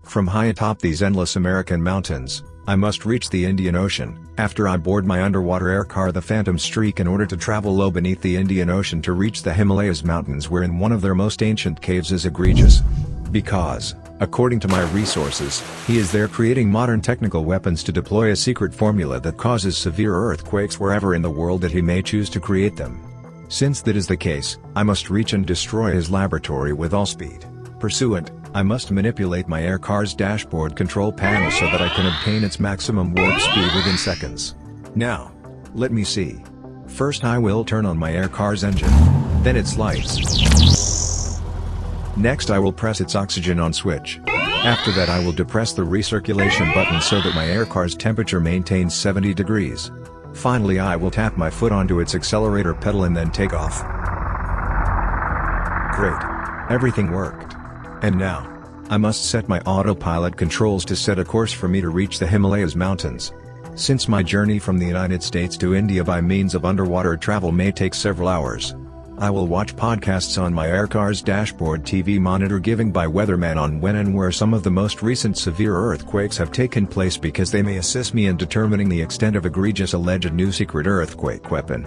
From high atop these endless American mountains, I must reach the Indian Ocean, after I board my underwater air car the Phantom Streak in order to travel low beneath the Indian Ocean to reach the Himalayas mountains where in one of their most ancient caves is egregious. Because, according to my resources, he is there creating modern technical weapons to deploy a secret formula that causes severe earthquakes wherever in the world that he may choose to create them. Since that is the case, I must reach and destroy his laboratory with all speed. Pursuant, I must manipulate my air car's dashboard control panel so that I can obtain its maximum warp speed within seconds. Now, let me see. First I will turn on my air car's engine, then its lights. Next I will press its oxygen on switch. After that I will depress the recirculation button so that my air car's temperature maintains 70 degrees. Finally I will tap my foot onto its accelerator pedal and then take off. Great. Everything worked. And now, I must set my autopilot controls to set a course for me to reach the Himalayas mountains. Since my journey from the United States to India by means of underwater travel may take several hours, I will watch podcasts on my aircar's dashboard TV monitor giving by weatherman on when and where some of the most recent severe earthquakes have taken place because they may assist me in determining the extent of egregious alleged new secret earthquake weapon.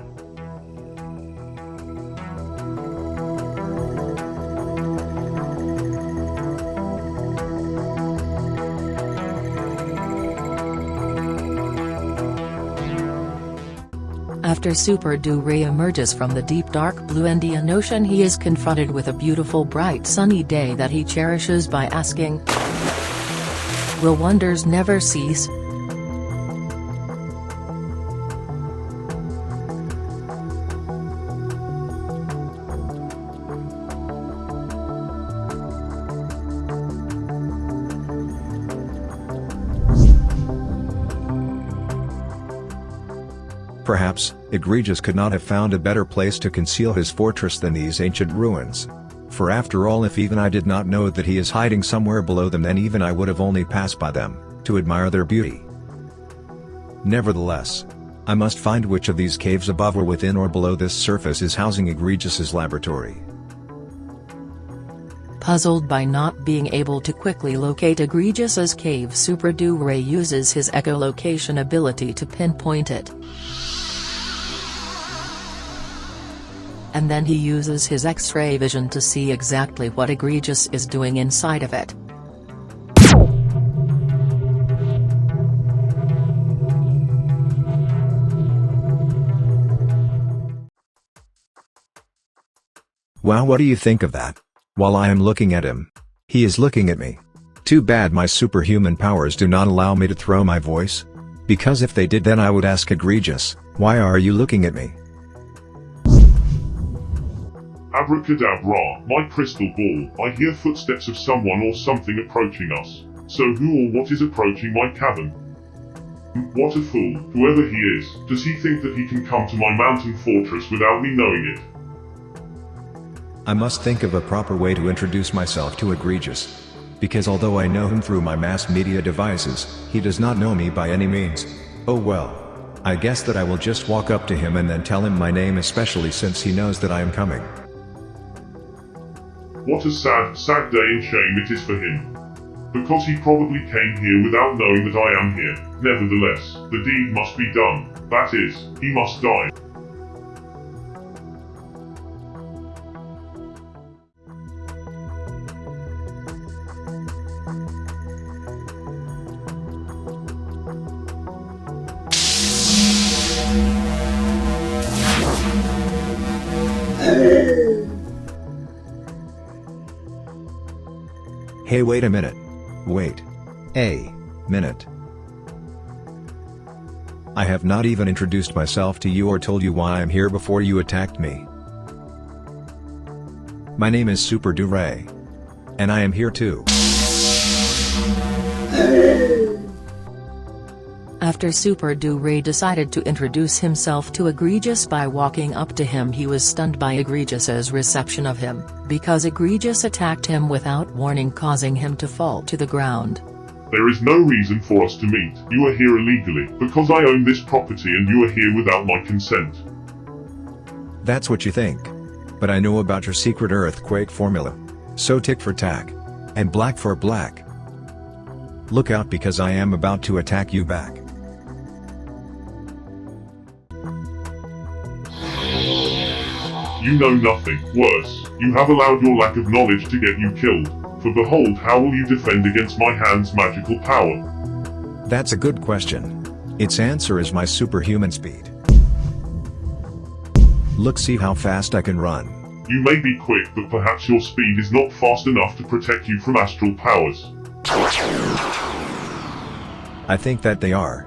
After Super Ray emerges from the deep dark blue Indian Ocean, he is confronted with a beautiful bright sunny day that he cherishes by asking, "Will wonders never cease?" Perhaps, Egregious could not have found a better place to conceal his fortress than these ancient ruins. For after all, if even I did not know that he is hiding somewhere below them, then even I would have only passed by them, to admire their beauty. Nevertheless, I must find which of these caves above or within or below this surface is housing Egregious's laboratory. Puzzled by not being able to quickly locate Egregious's cave, Super Ray uses his echolocation ability to pinpoint it. And then he uses his X-ray vision to see exactly what Egregious is doing inside of it. Wow, what do you think of that? While I am looking at him, he is looking at me. Too bad my superhuman powers do not allow me to throw my voice. Because if they did, then I would ask Egregious, "Why are you looking at me?" Abracadabra, my crystal ball, I hear footsteps of someone or something approaching us. So who or what is approaching my cavern? What a fool, whoever he is. Does he think that he can come to my mountain fortress without me knowing it? I must think of a proper way to introduce myself to Egregious. Because although I know him through my mass media devices, he does not know me by any means. Oh well. I guess that I will just walk up to him and then tell him my name, especially since he knows that I am coming. What a sad, sad day and shame it is for him. Because he probably came here without knowing that I am here. Nevertheless, the deed must be done. That is, he must die. Hey, wait a minute. Wait. A minute. I have not even introduced myself to you or told you why I'm here before you attacked me. My name is Super Ray. And I am here too. After Super Ray decided to introduce himself to Egregious by walking up to him, he was stunned by Egregious's reception of him, because Egregious attacked him without warning, causing him to fall to the ground. There is no reason for us to meet. You are here illegally, because I own this property and you are here without my consent. That's what you think. But I know about your secret earthquake formula. So tick for tack. And black for black. Look out because I am about to attack you back. You know nothing. Worse, you have allowed your lack of knowledge to get you killed. For behold, how will you defend against my hand's magical power? That's a good question. Its answer is my superhuman speed. Look, see how fast I can run. You may be quick, but perhaps your speed is not fast enough to protect you from astral powers. I think that they are.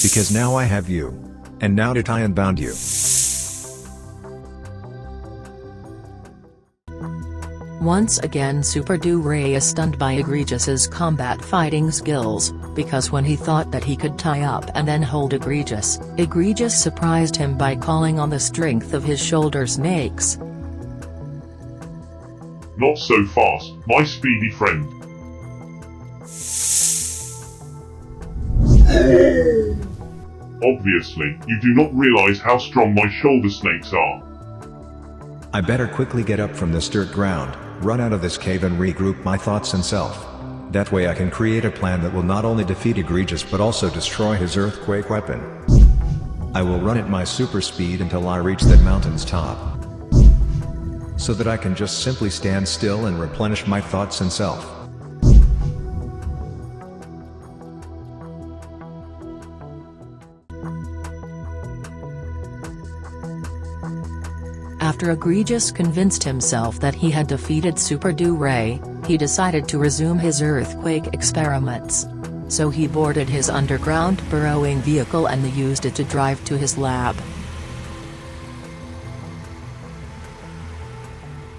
Because now I have you. And now to tie and bound you. Once again Super Ray is stunned by Egregious's combat fighting skills, because when he thought that he could tie up and then hold Egregious surprised him by calling on the strength of his shoulder snakes. Not so fast, my speedy friend. Obviously, you do not realize how strong my shoulder snakes are. I better quickly get up from this dirt ground, run out of this cave and regroup my thoughts and self. That way I can create a plan that will not only defeat Egregious but also destroy his earthquake weapon. I will run at my super speed until I reach that mountain's top. So that I can just simply stand still and replenish my thoughts and self. After Egregious convinced himself that he had defeated Super Ray, he decided to resume his earthquake experiments. So he boarded his underground burrowing vehicle and used it to drive to his lab.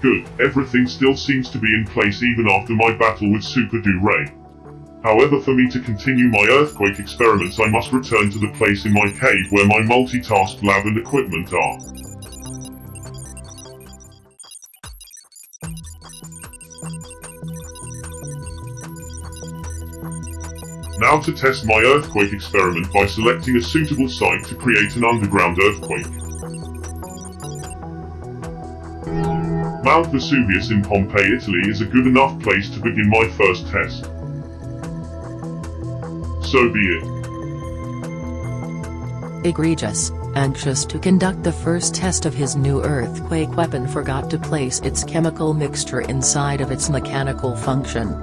Good, everything still seems to be in place even after my battle with Super Ray. However, for me to continue my earthquake experiments I must return to the place in my cave where my multitask lab and equipment are. Now to test my earthquake experiment by selecting a suitable site to create an underground earthquake. Mount Vesuvius in Pompeii, Italy is a good enough place to begin my first test. So be it. Egregious, anxious to conduct the first test of his new earthquake weapon, forgot to place its chemical mixture inside of its mechanical function.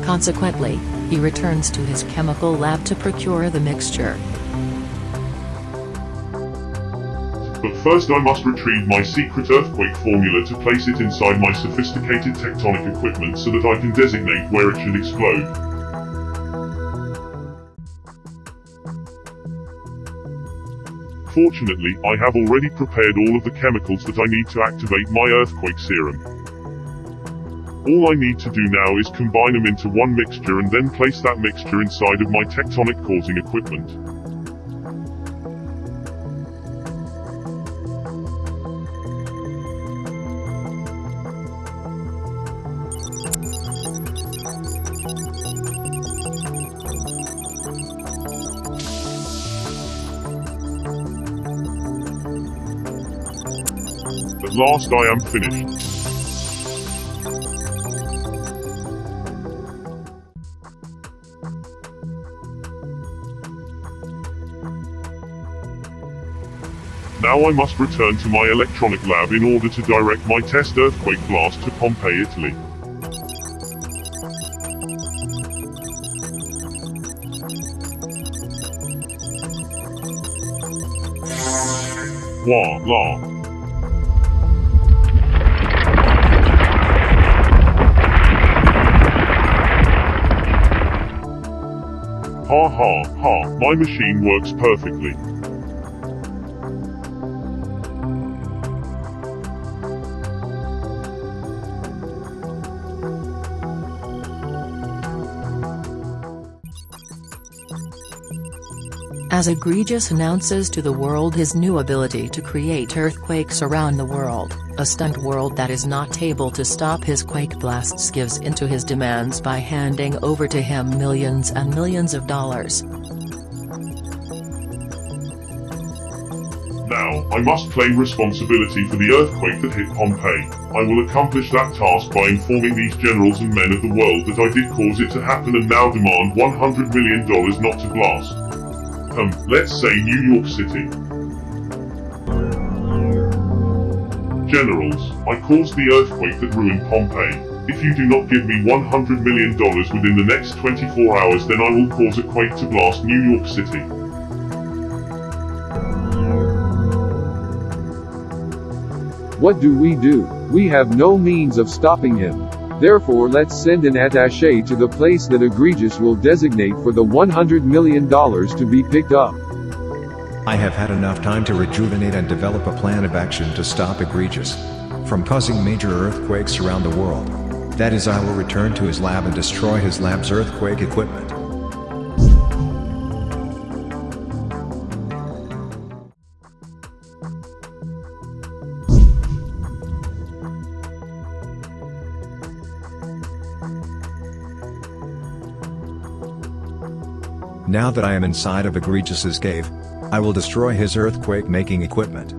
Consequently, he returns to his chemical lab to procure the mixture. But first I must retrieve my secret earthquake formula to place it inside my sophisticated tectonic equipment so that I can designate where it should explode. Fortunately, I have already prepared all of the chemicals that I need to activate my earthquake serum. All I need to do now is combine them into one mixture and then place that mixture inside of my tectonic causing equipment. At last I am finished. Now I must return to my electronic lab in order to direct my test earthquake blast to Pompeii, Italy. Voila! Ha ha ha, my machine works perfectly. As Egregious announces to the world his new ability to create earthquakes around the world, a stunned world that is not able to stop his quake blasts gives into his demands by handing over to him millions and millions of dollars. Now, I must claim responsibility for the earthquake that hit Pompeii. I will accomplish that task by informing these generals and men of the world that I did cause it to happen and now demand $100 million not to blast. Let's say New York City. Generals, I caused the earthquake that ruined Pompeii. If you do not give me $100 million within the next 24 hours, then I will cause a quake to blast New York City. What do? We have no means of stopping him. Therefore, let's send an attaché to the place that Egregious will designate for the $100 million to be picked up. I have had enough time to rejuvenate and develop a plan of action to stop Egregious from causing major earthquakes around the world. That is, I will return to his lab and destroy his lab's earthquake equipment. Now that I am inside of Egregious's cave, I will destroy his earthquake-making equipment.